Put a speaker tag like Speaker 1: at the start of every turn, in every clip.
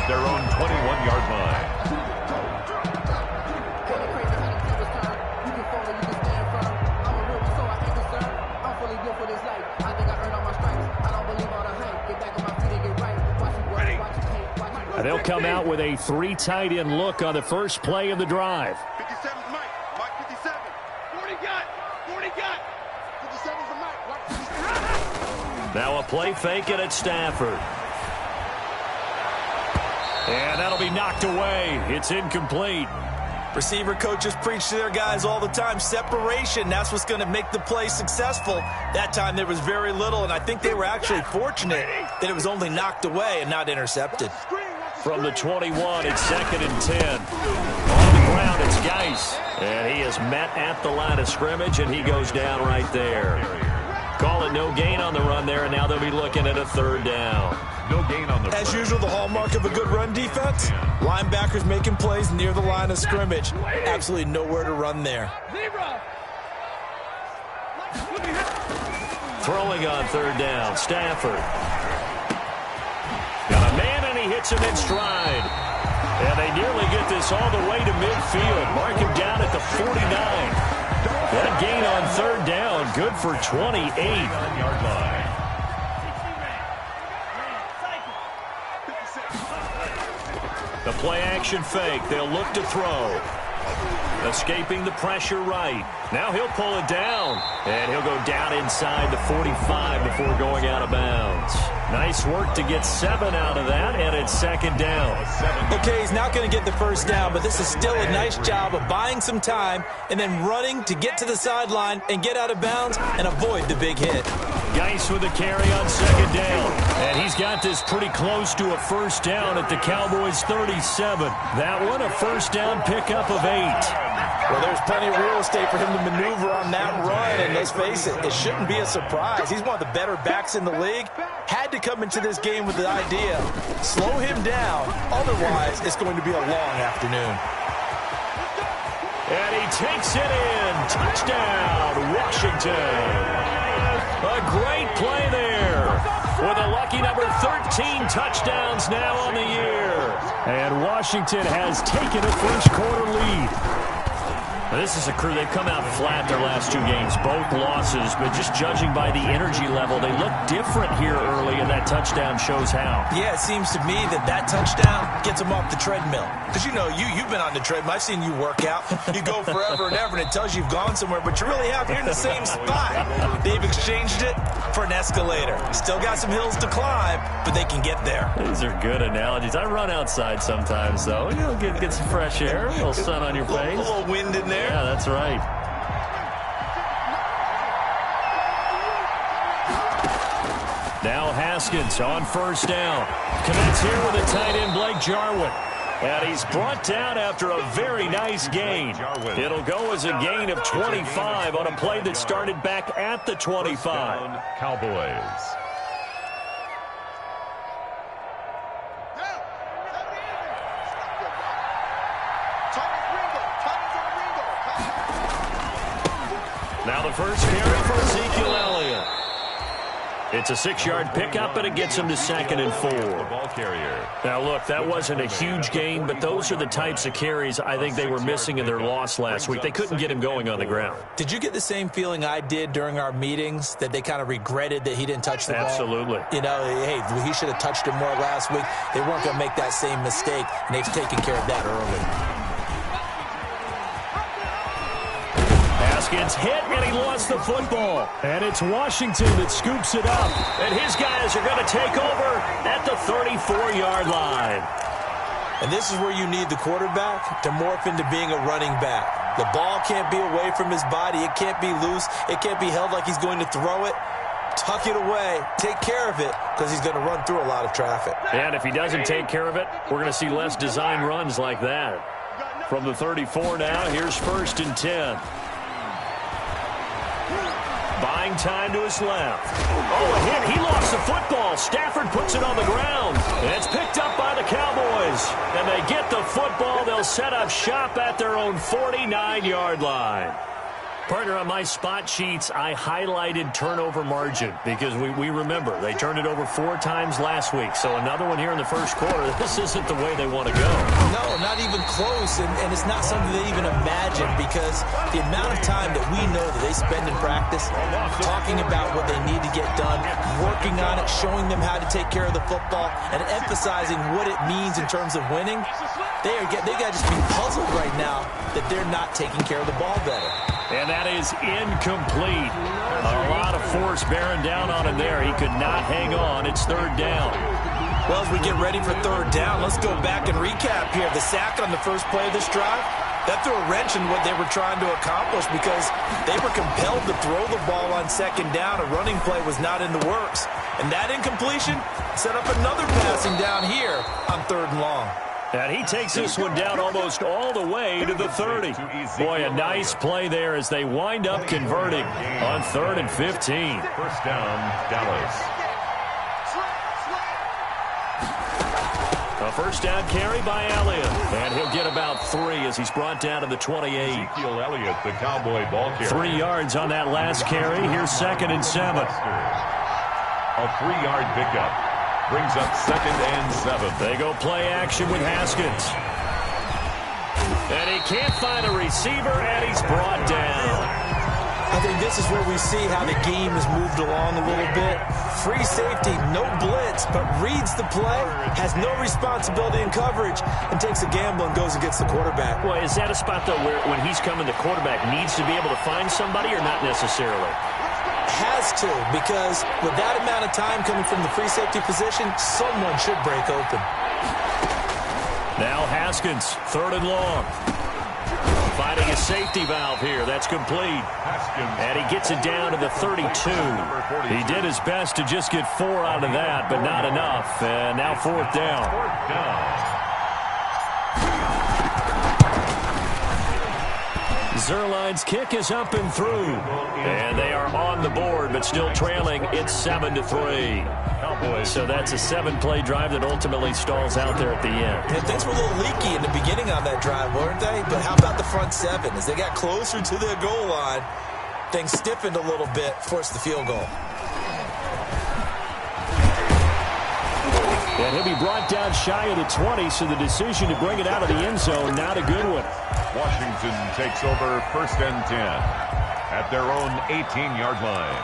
Speaker 1: at their own 21-yard line.
Speaker 2: They'll come out with a 3 tight end look on the first play of the drive.
Speaker 3: 57's Mike. Mike 57. 40 got. 40 got. 57's the Mike. Mike 57.
Speaker 2: Now a play fake it at Stafford. And that'll be knocked away. It's incomplete.
Speaker 4: Receiver coaches preach to their guys all the time. Separation, that's what's going to make the play successful. That time there was very little, and I think they were actually fortunate that it was only knocked away and not intercepted.
Speaker 2: From the 21, it's 2nd and 10. On the ground, it's Geis. And he is met at the line of scrimmage, and he goes down right there. Call it no gain on the run there, and now they'll be looking at a 3rd down.
Speaker 1: No gain on the run.
Speaker 4: As usual, the hallmark of a good run defense, linebackers making plays near the line of scrimmage. Absolutely nowhere to run there.
Speaker 2: Throwing on 3rd down, Stafford. Got a man, and he hits him in stride. And they nearly get this all the way to midfield. Mark him down at the 49. That gain on 3rd down, good for 28. The play action fake. They'll look to throw. Escaping the pressure right. Now he'll pull it down. And he'll go down inside the 45 before going out of bounds. Nice work to get 7 out of that, and it's 2nd down.
Speaker 4: Okay, he's not going to get the 1st down, but this is still a nice job of buying some time and then running to get to the sideline and get out of bounds and avoid the big hit.
Speaker 2: Geis with a carry on 2nd down. And he's got this pretty close to a 1st down at the Cowboys' 37. That one, a 1st down pickup of 8.
Speaker 4: Well, there's plenty of real estate for him to maneuver on that run, and let's face it, it shouldn't be a surprise. He's one of the better backs in the league. Had to come into this game with the idea, slow him down, otherwise it's going to be a long afternoon.
Speaker 2: And he takes it in. Touchdown, Washington. A great play there. With a lucky number 13 touchdowns now on the year. And Washington has taken a first quarter lead. Now, this is a crew, they've come out flat their last 2 games, both losses, but just judging by the energy level, they look different here early, and that touchdown shows how.
Speaker 4: Yeah, it seems to me that touchdown gets them off the treadmill. Because, you know, you've been on the treadmill. I've seen you work out. You go forever and ever, and it tells you you've gone somewhere, but you really have. You're in the same spot. They've exchanged it for an escalator. Still got some hills to climb, but they can get there.
Speaker 2: These are good analogies. I run outside sometimes, though. You know, get some fresh air, a little sun on your face.
Speaker 4: A little wind in there.
Speaker 2: Yeah, that's right. Now Haskins on 1st down. Connects here with a tight end, Blake Jarwin. And he's brought down after a very nice gain. It'll go as a gain of 25 on a play that started back at the 25.
Speaker 1: Cowboys.
Speaker 2: Now the first carry for Ezekiel Elliott. It's a 6-yard pickup, and it gets him to 2nd and 4.
Speaker 1: The ball carrier.
Speaker 2: Now, look, that wasn't a huge gain, but those are the types of carries I think they were missing in their loss last week. They couldn't get him going on the ground.
Speaker 4: Did you get the same feeling I did during our meetings, that they kind of regretted that he didn't touch the ball?
Speaker 2: Absolutely.
Speaker 4: You know, hey, he should have touched it more last week. They weren't going to make that same mistake, and they've taken care of that early.
Speaker 2: Gets hit, and he lost the football. And it's Washington that scoops it up. And his guys are going to take over at the 34-yard line.
Speaker 4: And this is where you need the quarterback to morph into being a running back. The ball can't be away from his body. It can't be loose. It can't be held like he's going to throw it. Tuck it away. Take care of it, because he's going to run through a lot of traffic.
Speaker 2: And if he doesn't take care of it, we're going to see less design runs like that. From the 34 now, here's 1st and 10. Buying time to his left. Oh, a hit. He lost the football. Stafford puts it on the ground. And it's picked up by the Cowboys. And they get the football. They'll set up shop at their own 49-yard line. Partner, on my spot sheets, I highlighted turnover margin because we remember they turned it over 4 times last week. So another one here in the first quarter. This isn't the way they want to go.
Speaker 4: No, not even close, and it's not something they even imagine because the amount of time that we know that they spend in practice talking about what they need to get done, working on it, showing them how to take care of the football, and emphasizing what it means in terms of winning, they got to just be puzzled right now that they're not taking care of the ball better.
Speaker 2: And that is incomplete. A lot of force bearing down on him there. He could not hang on. It's 3rd down.
Speaker 4: Well, as we get ready for 3rd down, let's go back and recap here. The sack on the first play of this drive, that threw a wrench in what they were trying to accomplish because they were compelled to throw the ball on 2nd down. A running play was not in the works. And that incompletion set up another passing down here on 3rd and long.
Speaker 2: And he takes this one down almost all the way to the 30. Boy, a nice play there as they wind up converting on 3rd and 15.
Speaker 1: First down, Dallas.
Speaker 2: A first down carry by Elliott. And he'll get about 3 as he's brought down to the 28.
Speaker 1: Ezekiel Elliott, the Cowboy ball carrier.
Speaker 2: 3 yards on that last carry. Here's 2nd and 7.
Speaker 1: A 3-yard pickup. Brings up 2nd and 7.
Speaker 2: They go play action with Haskins. And he can't find a receiver, and he's brought down.
Speaker 4: I think this is where we see how the game has moved along a little bit. Free safety, no blitz, but reads the play, has no responsibility in coverage, and takes a gamble and goes against the quarterback.
Speaker 2: Well, is that a spot, though, where when he's coming, the quarterback needs to be able to find somebody or not necessarily?
Speaker 4: Has to, because with that amount of time coming from the free safety position, someone should break open.
Speaker 2: Now Haskins, 3rd and long. Finding a safety valve here. That's complete. And he gets it down to the 32. He did his best to just get 4 out of that, but not enough. And now 4th down. Zerline's kick is up and through. And they are on the board, but still trailing. It's 7-3. So that's a 7-play drive that ultimately stalls out there at the end.
Speaker 4: And things were a little leaky in the beginning on that drive, weren't they? But how about the front 7? As they got closer to their goal line, things stiffened a little bit, forced the field goal.
Speaker 2: And he'll be brought down shy of the 20, so the decision to bring it out of the end zone, not a good one.
Speaker 1: Washington takes over 1st and 10 at their own 18-yard line.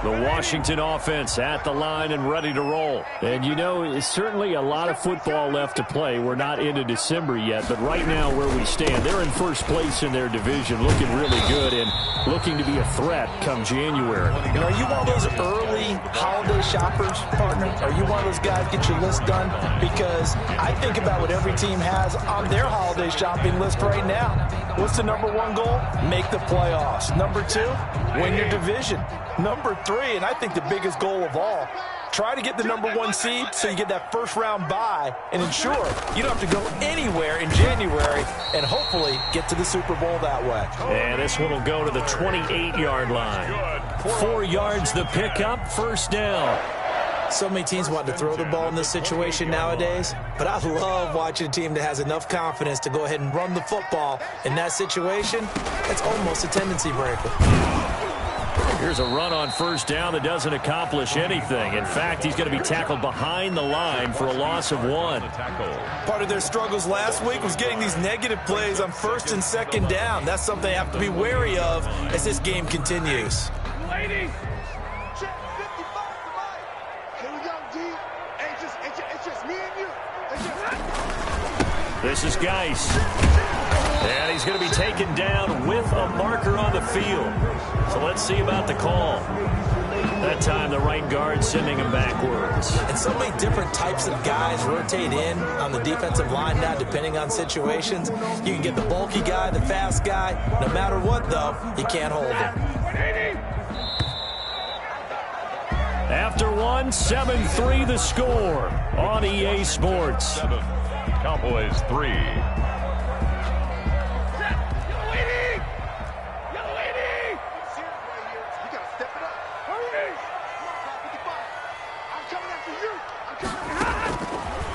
Speaker 2: The Washington offense at the line and ready to roll. And, you know, it's certainly a lot of football left to play. We're not into December yet, but right now where we stand, they're in first place in their division, looking really good and looking to be a threat come January.
Speaker 4: You know, are you one of those early holiday shoppers, partner? Are you one of those guys get your list done? Because I think about what every team has on their holiday shopping list right now. What's the number 1 goal? Make the playoffs. Number 2, win your division. Number 3, and I think the biggest goal of all, try to get the number 1 seed so you get that first-round bye and ensure you don't have to go anywhere in January and hopefully get to the Super Bowl that way.
Speaker 2: And this one will go to the 28-yard line. 4 yards the pickup, first down.
Speaker 4: So many teams want to throw the ball in this situation nowadays, but I love watching a team that has enough confidence to go ahead and run the football. In that situation, it's almost a tendency breaker.
Speaker 2: Here's a run on first down that doesn't accomplish anything. In fact, he's going to be tackled behind the line for a loss of 1.
Speaker 4: Part of their struggles last week was getting these negative plays on 1st and 2nd down. That's something they have to be wary of as this game continues.
Speaker 3: Ladies, check 55 tonight. Here we go, G. It's just me and you.
Speaker 2: This is Geis. And he's going to be taken down with a marker on the field. So let's see about the call. That time the right guard sending him backwards.
Speaker 4: And so many different types of guys rotate in on the defensive line now depending on situations. You can get the bulky guy, the fast guy. No matter what, though, you can't hold him.
Speaker 2: After 1, 7-3 the score on EA Sports.
Speaker 1: Cowboys 3.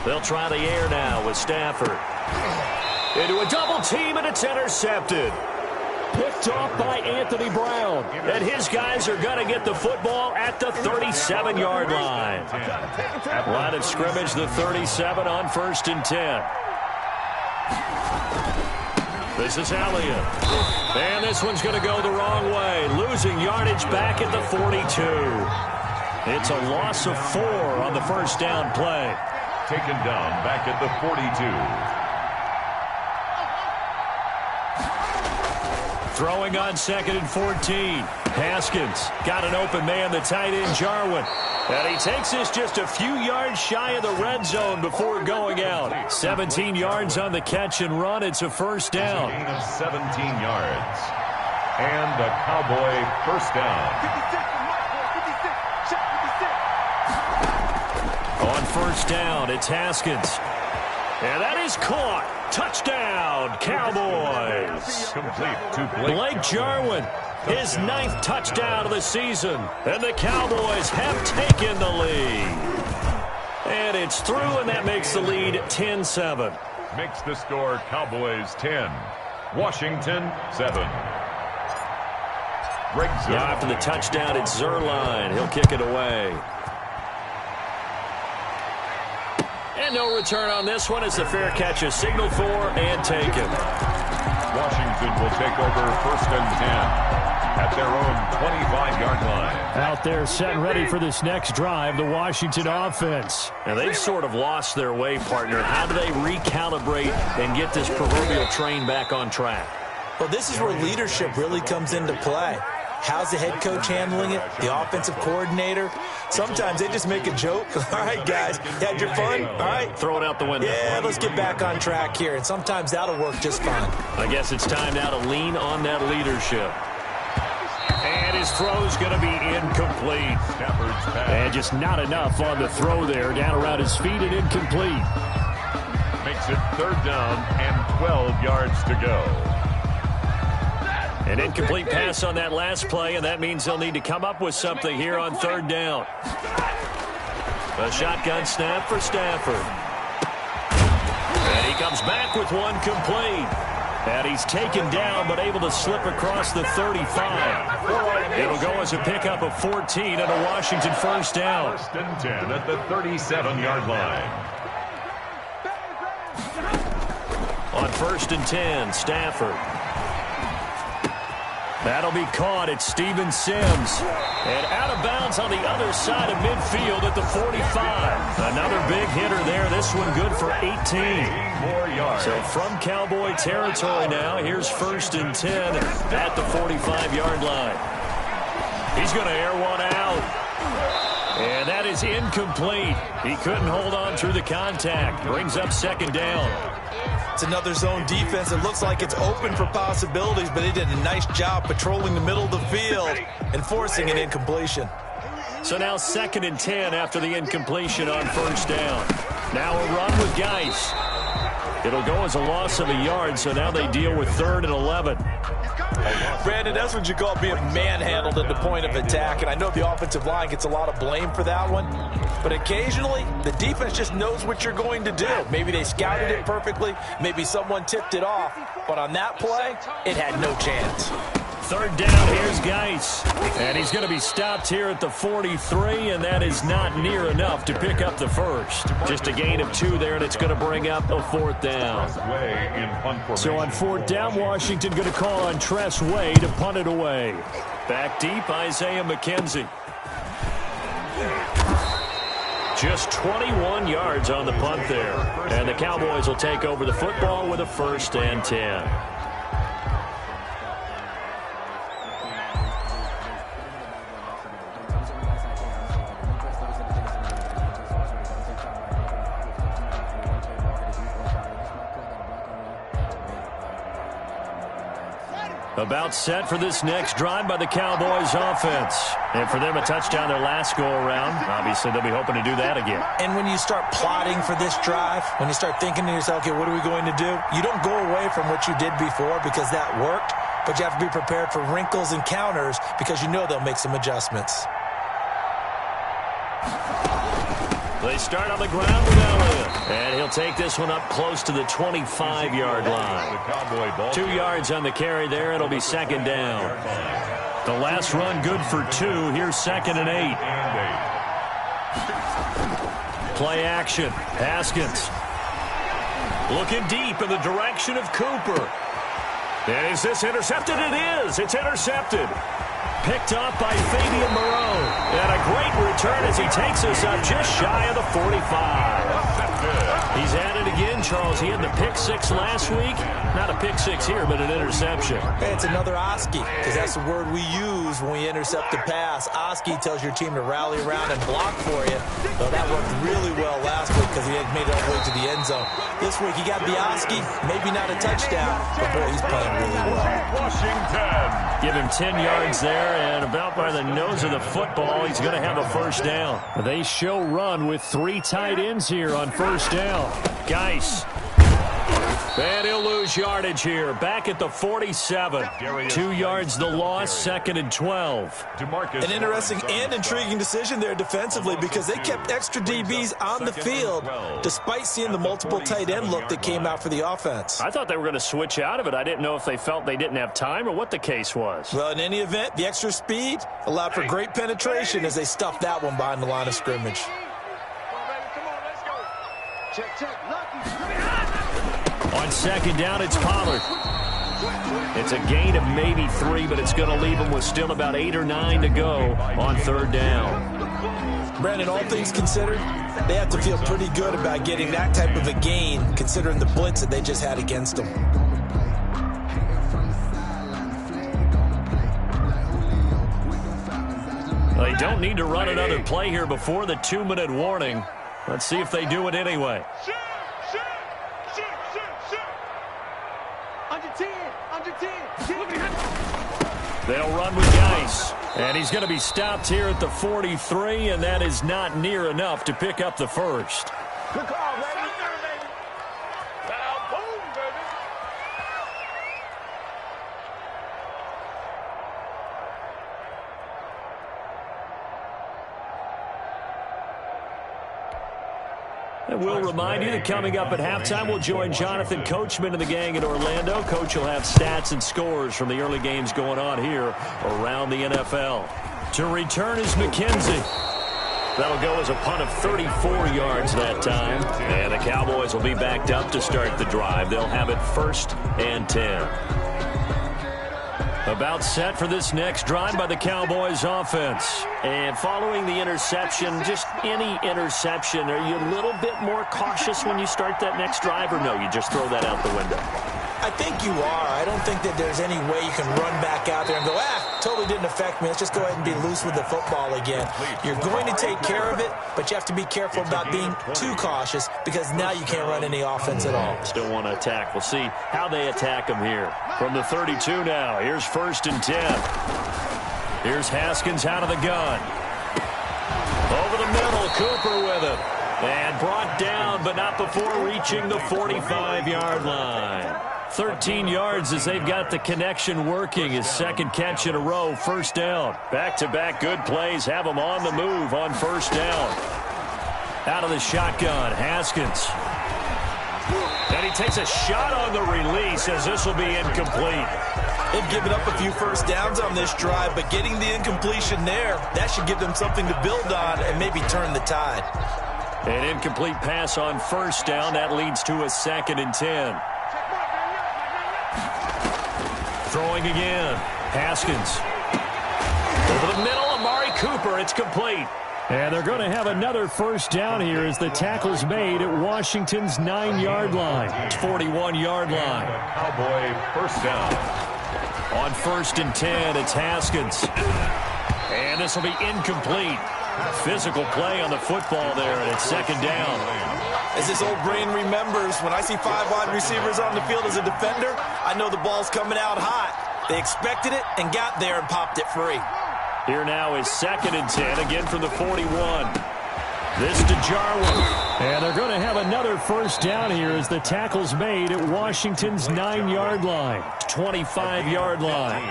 Speaker 2: They'll try the air now with Stafford. Into a double team, and it's intercepted. Picked off by Anthony Brown. And his guys are going to get the football at the 37-yard line. Line of scrimmage, the 37 on 1st and 10. This is Elliott. And this one's going to go the wrong way. Losing yardage back at the 42. It's a loss of 4 on the first down play.
Speaker 1: Taken down back at the 42.
Speaker 2: Throwing on 2nd and 14. Haskins got an open man, the tight end, Jarwin. And he takes this just a few yards shy of the red zone before going out. 17 yards on the catch and run. It's a first down.
Speaker 1: Gain of 17 yards. And a Cowboy first down.
Speaker 3: 56,
Speaker 2: On first down, it's Haskins. And that is caught. Touchdown, Cowboys.
Speaker 1: Complete to
Speaker 2: Blake Jarwin, his 9th touchdown of the season. And the Cowboys have taken the lead. And it's through, and that makes the lead 10-7.
Speaker 1: Makes the score Cowboys 10. Washington 7. Greg Zuerlein.
Speaker 2: Now after the touchdown, it's Zuerlein. He'll kick it away. And no return on this one. It's the fair catch is signaled for and taken.
Speaker 1: Washington will take over 1st and 10 at their own 25-yard line.
Speaker 2: Out there set and ready for this next drive, the Washington offense. And they've sort of lost their way, partner. How do they recalibrate and get this proverbial train back on track?
Speaker 4: Well, this is where leadership really comes into play. How's the head coach handling it? The offensive coordinator? Sometimes they just make a joke. All right, guys, you had your fun? All right.
Speaker 2: Throw it out the window.
Speaker 4: Yeah, let's get back on track here. And sometimes that'll work just fine.
Speaker 2: I guess it's time now to lean on that leadership. And his throw's going to be incomplete. And just not enough on the throw there. Down around his feet and incomplete.
Speaker 1: Makes it 3rd down and 12 yards to go.
Speaker 2: An incomplete pass on that last play, and that means they'll need to come up with something here on 3rd down. A shotgun snap for Stafford. And he comes back with one complete. And he's taken down, but able to slip across the 35. It'll go as a pickup of 14 and a Washington first down.
Speaker 1: 1st and 10 at the 37-yard line.
Speaker 2: On 1st and 10, Stafford. That'll be caught at Steven Sims. And out of bounds on the other side of midfield at the 45. Another big hitter there. This one good for 18.
Speaker 1: 8 more yards.
Speaker 2: So from Cowboy territory now, here's 1st and 10 at the 45-yard line. He's going to air one out. And that is incomplete. He couldn't hold on through the contact. Brings up 2nd down.
Speaker 4: It's another zone defense. It looks like it's open for possibilities, but they did a nice job patrolling the middle of the field and forcing an incompletion.
Speaker 2: So now 2nd and 10 after the incompletion on 1st down. Now a run with Geis. It'll go as a loss of a yard, so now they deal with 3rd and 11.
Speaker 4: Brandon, that's what you call being manhandled at the point of attack, and I know the offensive line gets a lot of blame for that one, but occasionally the defense just knows what you're going to do. Maybe they scouted it perfectly, maybe someone tipped it off, but on that play, it had no chance.
Speaker 2: 3rd down, here's Geis. And he's going to be stopped here at the 43, and that is not near enough to pick up the first. Just a gain of 2 there, and it's going to bring up a 4th down. So on 4th down, Washington going to call on Tress Way to punt it away. Back deep, Isaiah McKenzie. Just 21 yards on the punt there. And the Cowboys will take over the football with a 1st and 10. About set for this next drive by the Cowboys offense. And for them, a touchdown their last go-around. Obviously, they'll be hoping to do that again.
Speaker 4: And when you start plotting for this drive, when you start thinking to yourself, okay, what are we going to do? You don't go away from what you did before because that worked, but you have to be prepared for wrinkles and counters because you know they'll make some adjustments.
Speaker 2: They start on the ground with Elliott. And he'll take this one up close to the 25-yard line. 2 yards on the carry there. It'll be second down. The last run good for 2. Here's 2nd and 8. Play action. Haskins. Looking deep in the direction of Cooper. And is this intercepted? It is. It's intercepted. Picked up by Fabian Moreau. And a great return as he takes us up just shy of the 45. He's at it again, Charles. He had the pick 6 last week. Not a pick 6 here, but an interception.
Speaker 4: Hey, it's another Oski, because that's the word we use when we intercept a pass. Oski tells your team to rally around and block for you. Well, that worked really well last week because he had made it all the way to the end zone. This week, he got the Oski, maybe not a touchdown, but boy, he's playing really well.
Speaker 1: Washington.
Speaker 2: Give him 10 yards there, and about by the nose of the football, he's going to have a first down. They show run with 3 tight ends here on first down. Geis. And he'll lose yardage here. Back at the 47. 2 yards the loss, 2nd and 12.
Speaker 4: An interesting and intriguing decision there defensively because they kept extra DBs on the field despite seeing the multiple tight end look that came out for the offense.
Speaker 2: I thought they were going to switch out of it. I didn't know if they felt they didn't have time or what the case was.
Speaker 4: Well, in any event, the extra speed allowed for great penetration as they stuffed that one behind the line of scrimmage.
Speaker 2: On second down, it's Pollard. It's a gain of maybe 3, but it's going to leave them with still about 8 or 9 to go on third down.
Speaker 4: Brandon, all things considered, they have to feel pretty good about getting that type of a gain considering the blitz that they just had against them.
Speaker 2: They don't need to run another play here before the 2-minute warning. Let's see if they do it anyway. They'll run with Geis. And he's going to be stopped here at the 43, and that is not near enough to pick up the first.
Speaker 3: Good call, baby. Boom, baby.
Speaker 2: And we'll remind you that coming up at halftime, we'll join Jonathan Coachman and the gang in Orlando. Coach will have stats and scores from the early games going on here around the NFL. To return is McKenzie. That'll go as a punt of 34 yards that time. And the Cowboys will be backed up to start the drive. They'll have it 1st and 10. About set for this next drive by the Cowboys offense. And following the interception, just any interception, are you a little bit more cautious when you start that next drive, or no, you just throw that out the window?
Speaker 4: I think you are. I don't think that there's any way you can run back out there and go, totally didn't affect me. Let's just go ahead and be loose with the football again. You're going to take care of it, but you have to be careful about being too cautious because now you can't run any offense at all.
Speaker 2: Still want to attack. We'll see how they attack them here. From the 32 now, here's 1st and 10. Here's Haskins out of the gun. Over the middle, Cooper with it. And brought down, but not before reaching the 45-yard line. 13 yards as they've got the connection working. His 2nd catch in a row, 1st down. Back-to-back good plays have him on the move on 1st down. Out of the shotgun, Haskins. And he takes a shot on the release as this will be incomplete.
Speaker 4: They've given up a few 1st downs on this drive, but getting the incompletion there, that should give them something to build on and maybe turn the tide.
Speaker 2: An incomplete pass on 1st down. That leads to a 2nd and 10. Throwing again. Haskins. Over the middle, Amari Cooper. It's complete. And they're going to have another 1st down here as the tackle's made at Washington's 9-yard line. 41-yard line.
Speaker 1: Cowboy 1st down.
Speaker 2: On 1st and 10, it's Haskins. And this will be incomplete. Physical play on the football there, and it's 2nd down.
Speaker 4: As this old brain remembers, when I see 5 wide receivers on the field as a defender, I know the ball's coming out hot. They expected it and got there and popped it free.
Speaker 2: Here now is 2nd and 10, again from the 41. This to Jarwin. And they're going to have another 1st down here as the tackle's made at Washington's 9-yard line. 25-yard line.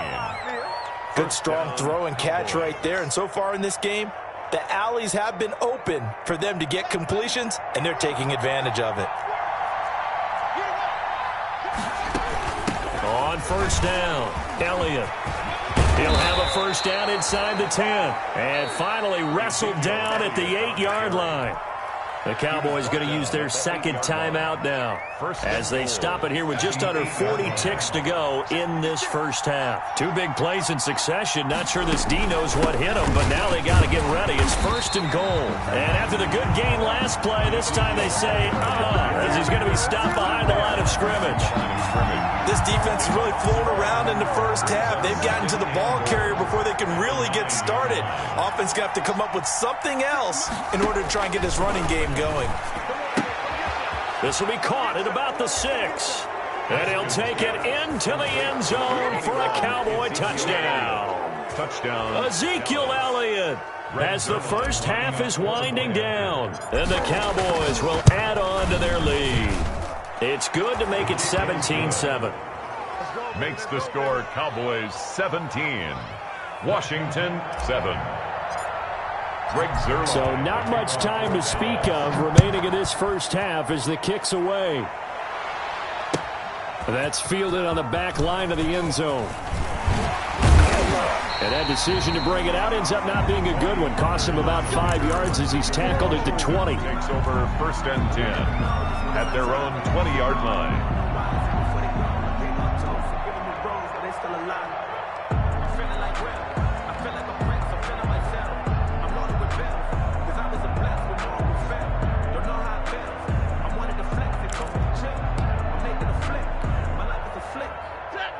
Speaker 4: Good strong throw and catch right there. And so far in this game, The alleys have been open for them to get completions, and they're taking advantage of it.
Speaker 2: On first down, Elliott. He'll have a first down inside the 10. And finally wrestled down at the 8-yard line. The Cowboys going to use their second timeout now as they stop it here with just under 40 ticks to go in this first half. Two big plays in succession. Not sure this D knows what hit him, but now they got to get ready. It's first and goal. And after the good gain last play, this time they say, as he's going to be stopped behind the line of scrimmage.
Speaker 4: This defense has really flown around in the first half. They've gotten to the ball carrier before they can really get started. Offense going to have to come up with something else in order to try and get this running game going.
Speaker 2: This will be caught at about the 6. And he'll take it into the end zone for a Cowboy touchdown.
Speaker 1: Touchdown.
Speaker 2: Ezekiel Elliott. As the first half is winding down, and the Cowboys will add on to their lead. It's good to make it 17-7.
Speaker 1: Makes the score Cowboys 17. Washington 7. Greg Zerline.
Speaker 2: So not much time to speak of remaining in this first half as the kick's away. That's fielded on the back line of the end zone. And that decision to bring it out ends up not being a good one. Costs him about 5 yards as he's tackled at the 20.
Speaker 1: Takes over first and 10 at their own 20-yard line.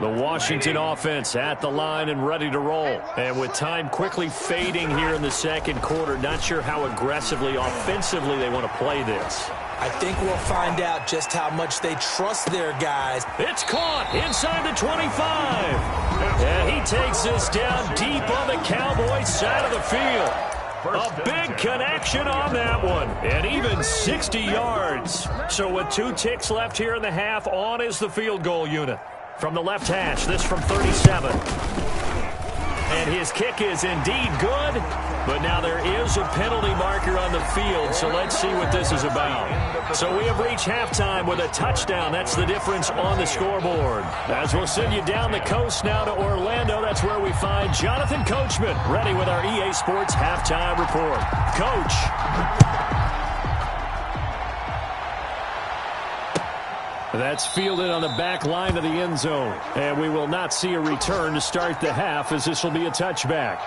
Speaker 2: The Washington offense at the line and ready to roll. And with time quickly fading here in the second quarter, not sure how aggressively, offensively they want to play this.
Speaker 4: I think we'll find out just how much they trust their guys.
Speaker 2: It's caught inside the 25. And he takes this down deep on the Cowboys side of the field. A big connection on that one. And even 60 yards. So with 2 ticks left here in the half, on is the field goal unit. From the left hash, this from 37. And his kick is indeed good, but now there is a penalty marker on the field, so let's see what this is about. So we have reached halftime with a touchdown. That's the difference on the scoreboard. As we'll send you down the coast now to Orlando, that's where we find Jonathan Coachman, ready with our EA Sports halftime report. Coach. That's fielded on the back line of the end zone. And we will not see a return to start the half, as this will be a touchback.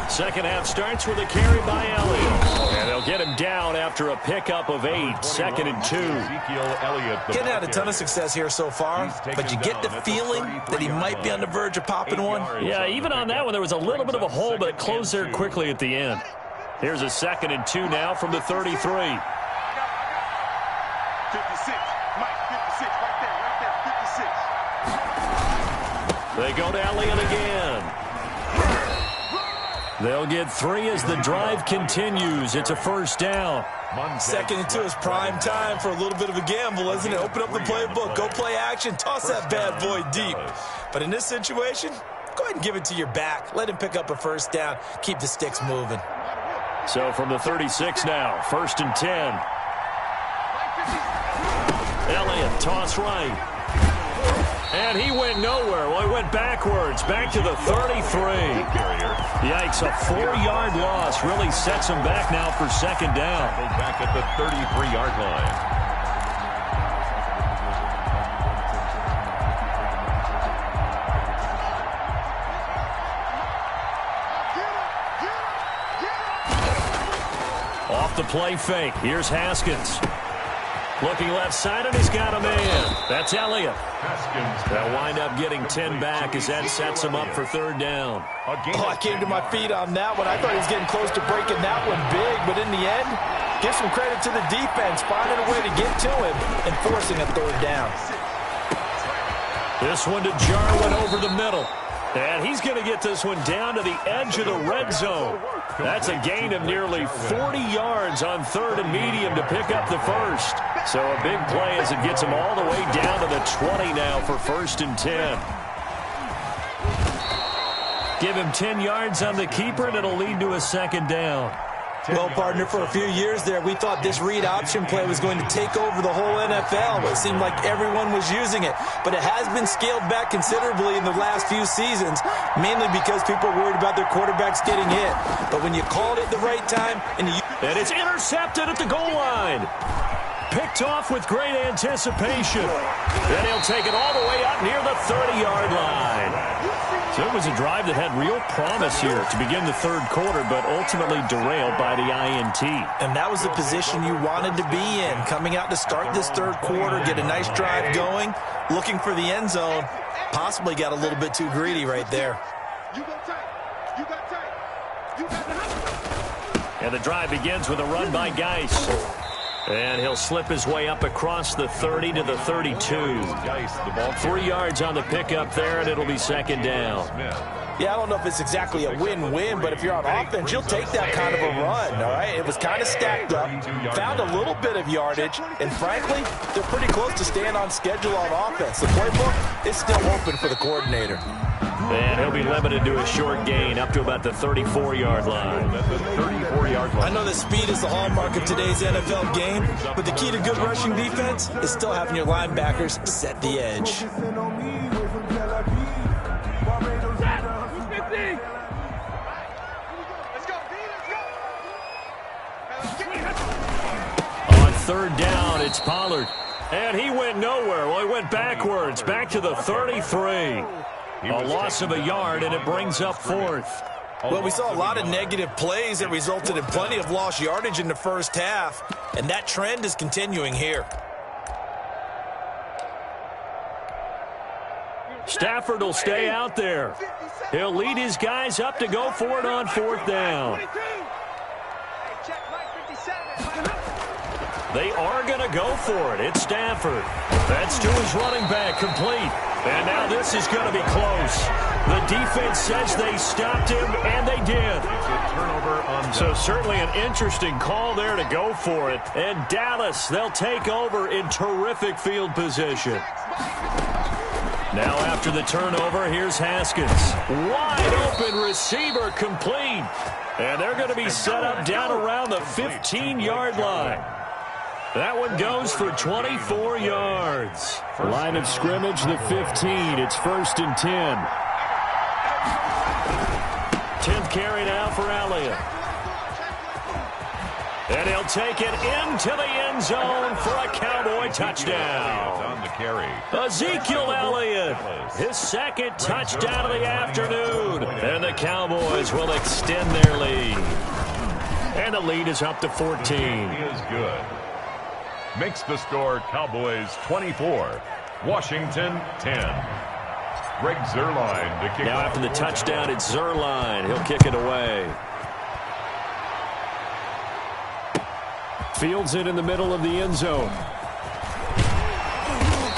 Speaker 2: Second half starts with a carry by Elliott. And they'll get him down after a pickup of 8, 2nd and 2.
Speaker 1: Ezekiel Elliott.
Speaker 4: Getting had a ton of success here so far, but you get the feeling that he might be on the verge of popping one.
Speaker 2: Yeah, even on that one, there was a little bit of a hole, but it closed there quickly at the end. Here's a 2nd and 2 now from the 33.
Speaker 3: 56. Mike, 56, right there, 56.
Speaker 2: They go to Elliott again. They'll get 3 as the drive continues. It's a first down.
Speaker 4: 2nd and 2 is prime time for a little bit of a gamble, isn't it? Open up the playbook, go play action, toss that bad boy deep. But in this situation, go ahead and give it to your back. Let him pick up a first down. Keep the sticks moving.
Speaker 2: So from the 36 now, 1st and 10. Elliott, toss right. And he went nowhere. Well, he went backwards, back to the 33. Yikes, a 4-yard loss really sets him back now for 2nd down.
Speaker 1: Back at the 33-yard line.
Speaker 2: Off the play fake. Here's Haskins. Looking left side, and he's got a man. That's Elliott. They'll wind up getting 10 back as that sets him up for 3rd down.
Speaker 4: Oh, I came to my feet on that one. I thought he was getting close to breaking that one big, but in the end, Give some credit to the defense, finding a way to get to him and forcing a third down.
Speaker 2: This one to Jarwin over the middle. And he's going to get this one down to the edge of the red zone. That's a gain of nearly 40 yards on 3rd and medium to pick up the first. So a big play as it gets him all the way down to the 20 now for 1st and 10. Give him 10 yards on the keeper, and it'll lead to a 2nd down.
Speaker 4: Well, partner, for a few years there, we thought this read option play was going to take over the whole NFL. It seemed like everyone was using it, but it has been scaled back considerably in the last few seasons, mainly because people are worried about their quarterbacks getting hit. But when you called it the right time, and
Speaker 2: it's intercepted at the goal line. Picked off with great anticipation. Then he'll take it all the way up near the 30-yard line. So it was a drive that had real promise here to begin the 3rd quarter, but ultimately derailed by the INT.
Speaker 4: And that was the position you wanted to be in, coming out to start this 3rd quarter, get a nice drive going, looking for the end zone. Possibly got a little bit too greedy right there.
Speaker 2: And the drive begins with a run by Geis. And he'll slip his way up across the 30 to the 32. 3 yards on the pickup there, and it'll be 2nd down.
Speaker 4: Yeah, I don't know if it's exactly a win-win, but if you're on offense, you'll take that kind of a run, all right? It was kind of stacked up, found a little bit of yardage, and frankly, they're pretty close to staying on schedule on offense. The playbook is still open for the coordinator.
Speaker 2: And he'll be limited to a short gain up to about the 34-yard line.
Speaker 4: I know that speed is the hallmark of today's NFL game, but the key to good rushing defense is still having your linebackers set the edge.
Speaker 2: On 3rd down, it's Pollard. And he went nowhere. Well, he went backwards, back to the 33. A loss of a yard, and it brings up 4th.
Speaker 4: Well, we saw a lot of negative plays that resulted in plenty of lost yardage in the first half, and that trend is continuing here.
Speaker 2: Stafford will stay out there. He'll lead his guys up to go for it on 4th down. They are going to go for it. It's Stafford. That's to his running back, complete. And now this is going to be close. The defense says they stopped him, and they did. So certainly an interesting call there to go for it. And Dallas, they'll take over in terrific field position. Now after the turnover, here's Haskins. Wide open receiver, complete. And they're going to be set up down around the 15-yard line. That one goes for 24 yards. Line of scrimmage, the 15. It's 1st and 10. 10th carry now for Elliott. And he'll take it into the end zone for a Cowboy touchdown.
Speaker 1: On the carry.
Speaker 2: Ezekiel Elliott, his 2nd touchdown of the afternoon. And the Cowboys will extend their lead. And the lead is up to 14.
Speaker 1: He is good. Makes the score Cowboys 24, Washington 10. Greg Zuerlein to kick
Speaker 2: now
Speaker 1: off.
Speaker 2: after the touchdown, it's Zuerlein. He'll kick it away. Fields it in the middle of the end zone.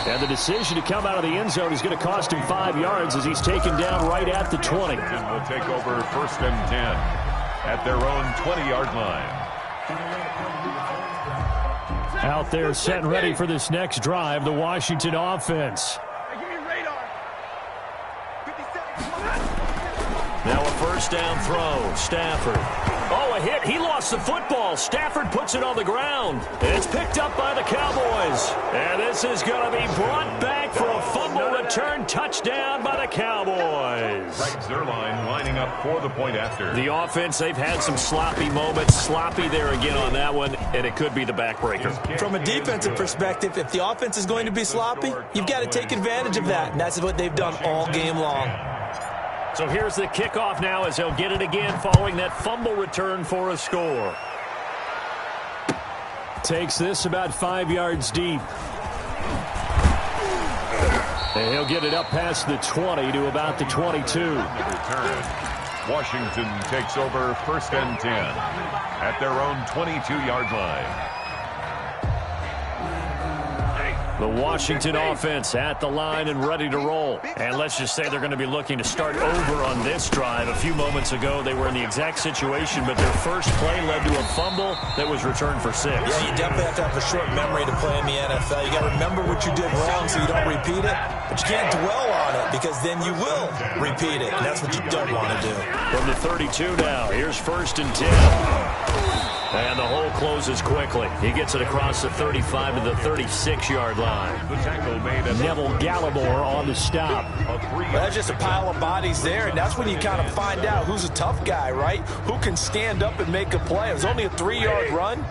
Speaker 2: And the decision to come out of the end zone is going to cost him 5 yards as he's taken down right at the 20.
Speaker 1: And will take over 1st and 10 at their own 20-yard line.
Speaker 2: Out there set and ready for this next drive, the Washington offense. Now a 1st down throw, Stafford. Oh, a hit. He lost the football. Stafford puts it on the ground. It's picked up by the Cowboys. And this is going to be brought back for a fumble return touchdown by the Cowboys.
Speaker 1: Greg Zuerlein lining up for the point after.
Speaker 2: The offense, they've had some sloppy moments. Sloppy there again on that one, and it could be the backbreaker.
Speaker 4: From a defensive perspective, if the offense is going to be sloppy, you've got to take advantage of that, and that's what they've done all game long.
Speaker 2: So here's the kickoff now as they'll get it again following that fumble return for a score. Takes this about 5 yards deep. And he'll get it up past the 20 to about the 22.
Speaker 1: The return. Washington takes over 1st and 10 at their own 22-yard line.
Speaker 2: The Washington offense at the line and ready to roll. And let's just say they're going to be looking to start over on this drive. A few moments ago, they were in the exact situation, but their first play led to a fumble that was returned for 6.
Speaker 4: Yeah, you definitely have to have a short memory to play in the NFL. You got to remember what you did wrong so you don't repeat it. But you can't dwell on it because then you will repeat it. And that's what you don't want to do.
Speaker 2: From the 32 now, here's 1st and 10. And the hole closes quickly. He gets it across the 35 to the 36-yard line.
Speaker 1: The tackle made at
Speaker 2: Neville Gallimore on the stop.
Speaker 4: That's just a pile of bodies there, and that's when you kind of find out who's a tough guy, right? Who can stand up and make a play. It was only a 3-yard run,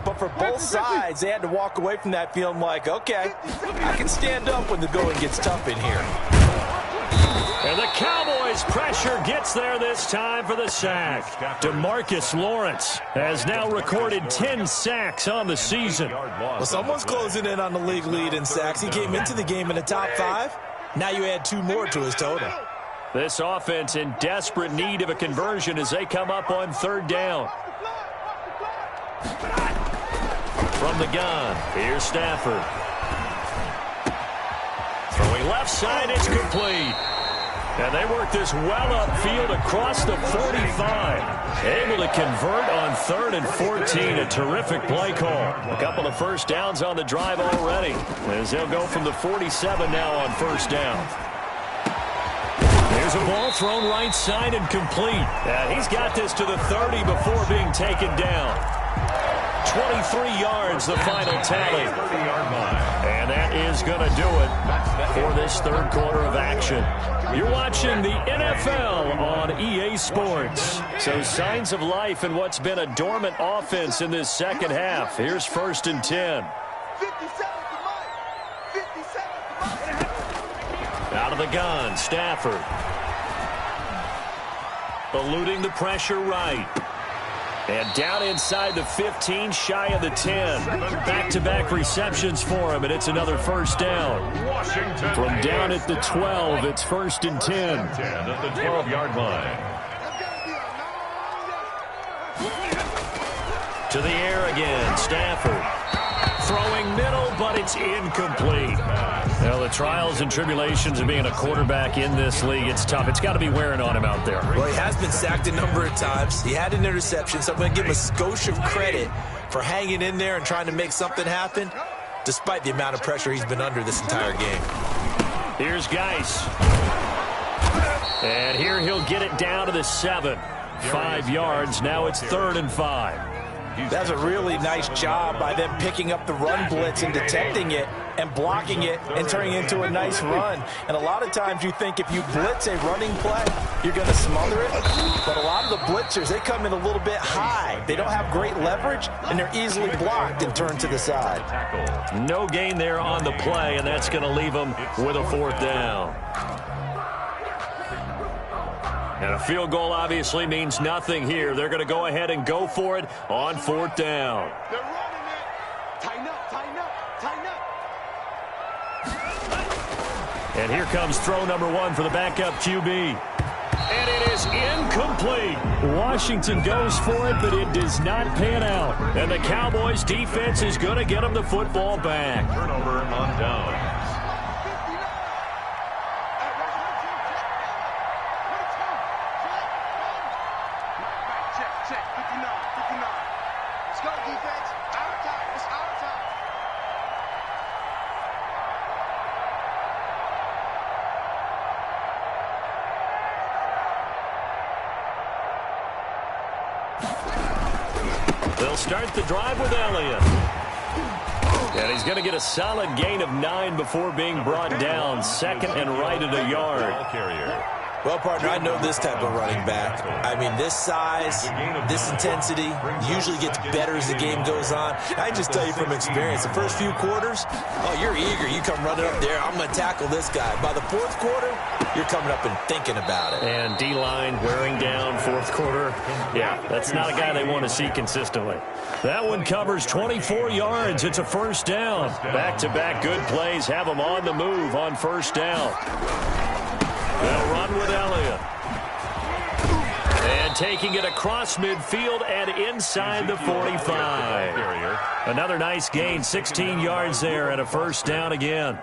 Speaker 4: but for both sides, they had to walk away from that feeling like, okay, I can stand up when the going gets tough in here.
Speaker 2: And the Cowboys' pressure gets there this time for the sack. DeMarcus Lawrence has now recorded 10 sacks on the season.
Speaker 4: Well, someone's closing in on the league lead in sacks. He came into the game in the top 5. Now you add 2 more to his total.
Speaker 2: This offense in desperate need of a conversion as they come up on 3rd down. From the gun, here's Stafford. Throwing left side, it's complete. And they work this well upfield across the 45. Able to convert on 3rd and 14. A terrific play call. A couple of first downs on the drive already, as they'll go from the 47 now on 1st down. There's a ball thrown right side and complete. And he's got this to the 30 before being taken down. 23 yards, the final tally. And that is going to do it for this 3rd quarter of action. You're watching the NFL on EA Sports. So signs of life in what's been a dormant offense in this second half. Here's 1st and 10. Out of the gun, Stafford. Eluding the pressure right. And down inside the 15, shy of the 10. Back-to-back receptions for him, and it's another 1st down. From down at the 12, it's 1st and 10.
Speaker 1: At the 12-yard line.
Speaker 2: To the air again, Stafford. Throwing middle, but it's incomplete. Well, the trials and tribulations of being a quarterback in this league, it's tough. It's got to be wearing on him out there.
Speaker 4: Well, he has been sacked a number of times. He had an interception, so I'm going to give him a skosh of credit for hanging in there and trying to make something happen, despite the amount of pressure he's been under this entire game.
Speaker 2: Here's Geis. And here he'll get it down to the 7. 5 yards. Now it's 3rd and 5.
Speaker 4: That's a really nice job by them picking up the run blitz and detecting it and blocking it and turning it into a nice run. And a lot of times you think if you blitz a running play, you're going to smother it. But a lot of the blitzers, they come in a little bit high. They don't have great leverage, and they're easily blocked and turned to the side.
Speaker 2: No gain there on the play, and that's going to leave them with a 4th down. And a field goal obviously means nothing here. They're going to go ahead and go for it on 4th down.
Speaker 3: They're running it. Tighten up, tighten up, tighten up.
Speaker 2: And here comes throw number 1 for the backup QB. And it is incomplete. Washington goes for it, but it does not pan out. And the Cowboys defense is going to get them the football back.
Speaker 1: Turnover on downs.
Speaker 2: They'll start the drive with Elliott. And he's going to get a solid gain of 9 before being brought down. 2nd and right at a yard.
Speaker 4: Well, partner, I know this type of running back. I mean, this size, this intensity usually gets better as the game goes on. I just tell you from experience, the first few quarters, oh, you're eager. You come running up there, I'm going to tackle this guy. By the 4th quarter, you're coming up and thinking about it.
Speaker 2: And D-line wearing down 4th quarter. Yeah, that's not a guy they want to see consistently. That one covers 24 yards. It's a 1st down. Back-to-back good plays have them on the move on 1st down. They'll run with Elliott. And taking it across midfield and inside the 45. Another nice gain, 16 yards there and a first down again.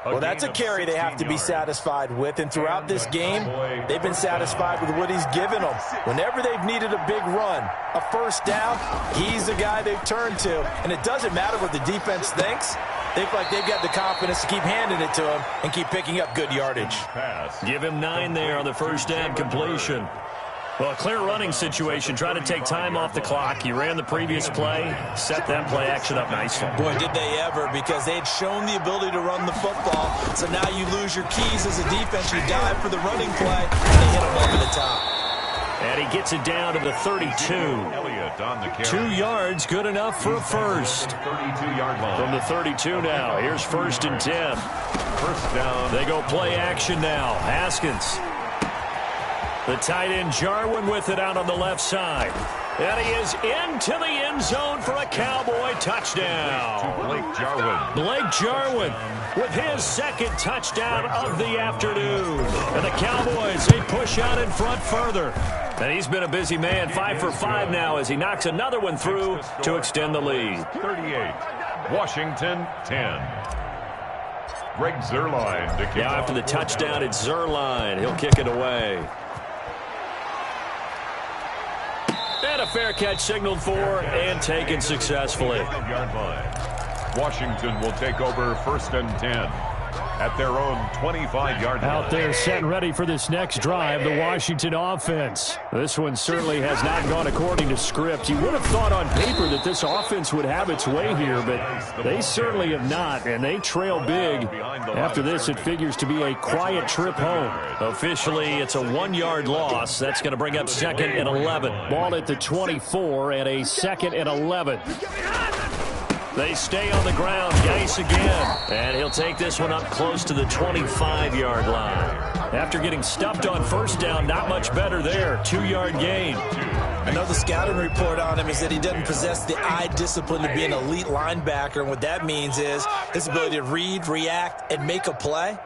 Speaker 4: Well, that's a carry they have to be satisfied with, and throughout this game, they've been satisfied with what he's given them. Whenever they've needed a big run, a first down, he's the guy they've turned to. And it doesn't matter what the defense thinks. They feel like they've got the confidence to keep handing it to him and keep picking up good yardage.
Speaker 2: Give him 9 there on the first down completion. Well, a clear running situation, trying to take time off the clock. He ran the previous play, set that play action up nicely.
Speaker 4: Boy, did they ever, because they had shown the ability to run the football. So now you lose your keys as a defense. You dive for the running play, and they hit him over the top.
Speaker 2: And he gets it down to the 32. 2 yards, good enough for a first. From the 32 now, here's 1st and 10. First down. They go play action now. Haskins. The tight end Jarwin with it out on the left side. And he is into the end zone for a Cowboy touchdown. Blake Jarwin with his second touchdown of the afternoon. And the Cowboys, they push out in front further. And he's been a busy man, 5 for 5 now as he knocks another one through to extend the lead.
Speaker 1: 38, Washington 10. Greg Zuerlein to kick
Speaker 2: now after the touchdown, it's Zuerlein. He'll kick it away. And a fair catch signaled for and taken successfully.
Speaker 1: Washington will take over 1st and 10 at their own 25-yard line.
Speaker 2: Out there set and ready for this next drive, the Washington offense. This one certainly has not gone according to script. You would have thought on paper that this offense would have its way here, but they certainly have not, and they trail big. After this, it figures to be a quiet trip home. Officially, it's a 1-yard loss. That's going to bring up 2nd and 11. Ball at the 24 and a 2nd and 11. They stay on the ground. Geis again. And he'll take this one up close to the 25-yard line. After getting stuffed on first down, not much better there. 2-yard gain.
Speaker 4: I know the scouting report on him is that he doesn't possess the eye discipline to be an elite linebacker. And what that means is his ability to read, react, and make a play.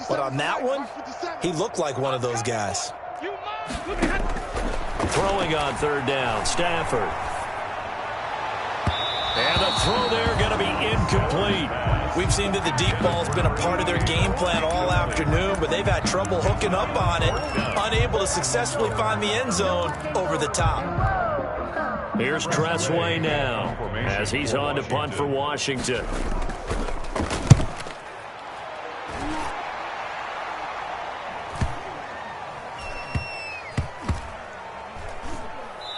Speaker 4: But on that one, he looked like one of those guys.
Speaker 2: Throwing on 3rd down, Stafford. And the throw there going to be incomplete.
Speaker 4: We've seen that the deep ball's been a part of their game plan all afternoon, but they've had trouble hooking up on it, unable to successfully find the end zone over the top.
Speaker 2: Here's Tressway now as he's on to punt for Washington.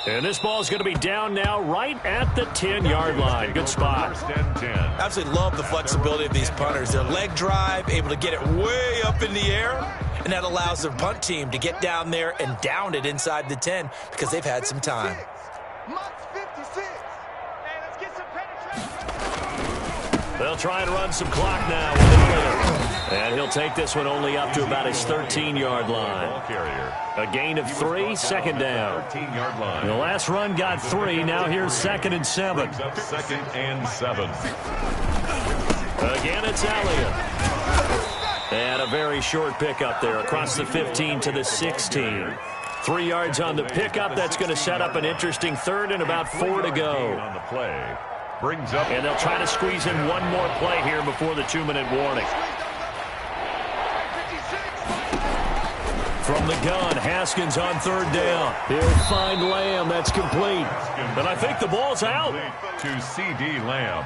Speaker 2: And this ball is going to be down now right at the 10-yard line. Good spot.
Speaker 4: Absolutely love the flexibility of these punters. Their leg drive, able to get it way up in the air, and that allows their punt team to get down there and down it inside the 10 because they've had some time.
Speaker 2: They'll try and run some clock now with Elliott. And he'll take this one only up to about his 13-yard line. A gain of 3, 2nd down. The last run got 3. Now here's 2nd and 7.
Speaker 1: 2nd and 7.
Speaker 2: Again, it's Elliott. And a very short pickup there across the 15 to the 16. 3 yards on the pickup. That's going to set up an interesting 3rd and about 4 to go.
Speaker 1: On the play. Brings up.
Speaker 2: And they'll try to squeeze in one more play here before the 2-minute warning. From the gun, Haskins on 3rd down. He'll find Lamb. That's complete. But I think the ball's out.
Speaker 1: To C.D. Lamb.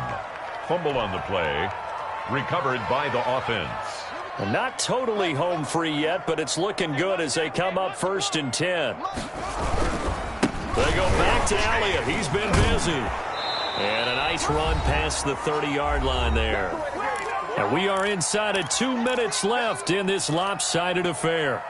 Speaker 1: Fumble on the play. Recovered by the offense.
Speaker 2: Well, not totally home free yet, but it's looking good as they come up 1st and 10. They go back to Elliott. He's been busy. And a nice run past the 30-yard line there. And we are inside of 2 minutes left in this lopsided affair.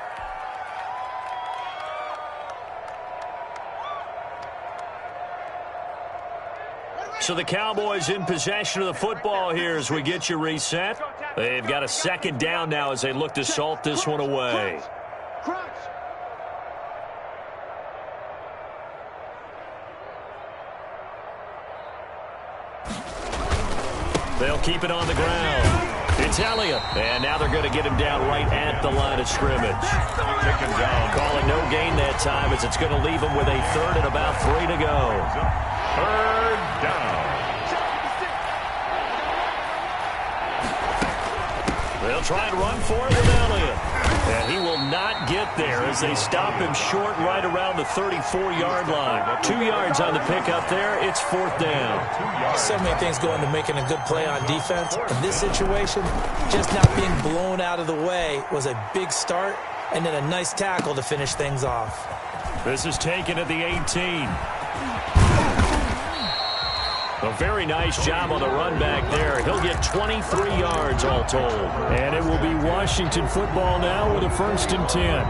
Speaker 2: So the Cowboys in possession of the football here as we get you reset. They've got a 2nd down now as they look to salt this one away. They'll keep it on the ground. It's Elliott. And now they're going to get him down right at the line of scrimmage.
Speaker 1: Taken down.
Speaker 2: Calling no gain that time as it's going to leave him with a third and about 3 to go.
Speaker 1: Third down.
Speaker 2: They'll try and run for it with Elliott. And he will not get there as they stop him short right around the 34-yard line. 2 yards on the pickup there. It's 4th down.
Speaker 4: So many things go into making a good play on defense. In this situation, just not being blown out of the way was a big start, and then a nice tackle to finish things off.
Speaker 2: This is taken at the 18. A very nice job on the run back there. He'll get 23 yards all told. And it will be Washington football now with a 1st and 10.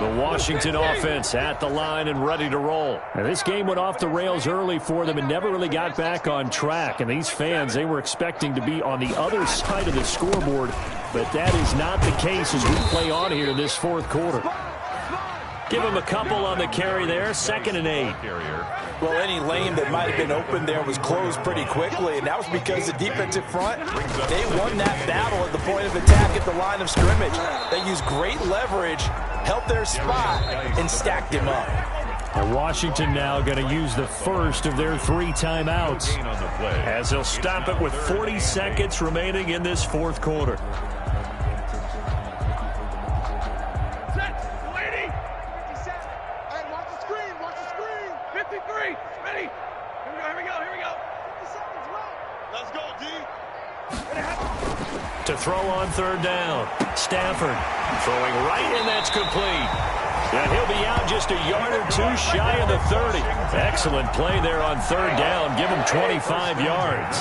Speaker 2: The Washington offense at the line and ready to roll. Now, this game went off the rails early for them and never really got back on track. And these fans, they were expecting to be on the other side of the scoreboard. But that is not the case as we play on here in this 4th quarter. Give him a couple on the carry there. 2nd and 8.
Speaker 4: Well, any lane that might have been open there was closed pretty quickly, and that was because the defensive front, they won that battle at the point of attack at the line of scrimmage. They used great leverage, held their spot, and stacked him up.
Speaker 2: And Washington now going to use the first of their 3 timeouts as they'll stop it with 40 seconds remaining in this 4th quarter. To throw on 3rd down. Stafford throwing right, and that's complete. And he'll be out just a yard or 2 shy of the 30. Excellent play there on 3rd down. Give him 25 yards.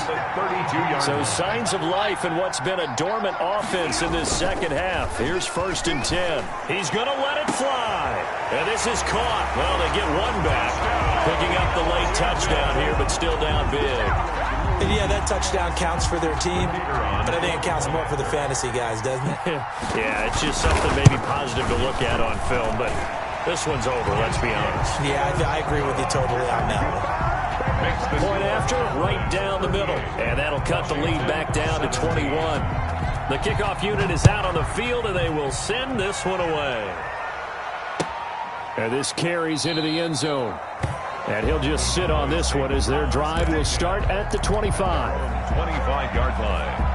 Speaker 2: So signs of life in what's been a dormant offense in this 2nd half. Here's 1st and 10. He's going to let it fly. And this is caught. Well, they get one back. Picking up the late touchdown here, but still down big.
Speaker 4: And yeah, that touchdown counts for their team, but I think it counts more for the fantasy guys, doesn't it?
Speaker 2: Yeah, it's just something maybe positive to look at on film, but this one's over, let's be honest.
Speaker 4: Yeah, I agree with you totally on that one.
Speaker 2: Point after, right down the middle, and that'll cut the lead back down to 21. The kickoff unit is out on the field, and they will send this one away. And this carries into the end zone. And he'll just sit on this one as their drive will start at the 25.
Speaker 1: 25-yard line.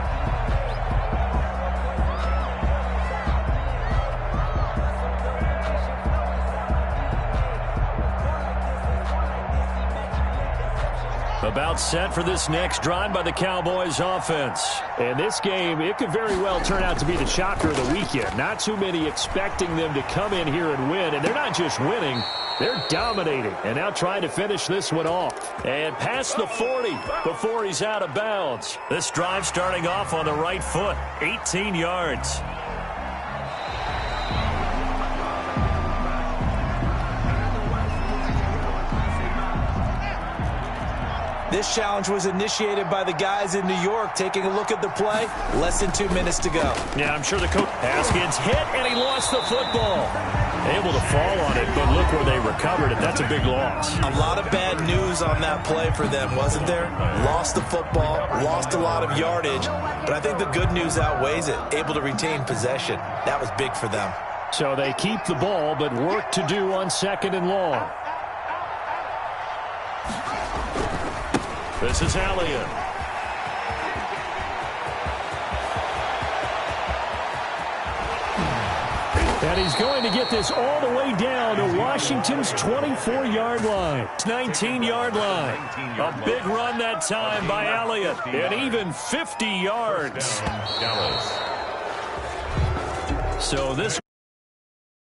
Speaker 2: About set for this next drive by the Cowboys offense. And this game, it could very well turn out to be the shocker of the weekend. Not too many expecting them to come in here and win. And they're not just winning, they're dominating. And now trying to finish this one off. And past the 40 before he's out of bounds. This drive starting off on the right foot. 18 yards.
Speaker 4: This challenge was initiated by the guys in New York. Taking a look at the play, less than 2 minutes to go.
Speaker 2: Yeah, I'm sure the coach. Haskins hit, and he lost the football. Able to fall on it, but look where they recovered it. That's a big loss.
Speaker 4: A lot of bad news on that play for them, wasn't there? Lost the football, lost a lot of yardage, but I think the good news outweighs it. Able to retain possession. That was big for them.
Speaker 2: So they keep the ball, but work to do on 2nd and long. This is Elliott. And he's going to get this all the way down to Washington's 24-yard line. 19-yard line. A big run that time by Elliott. And even 50 yards. So this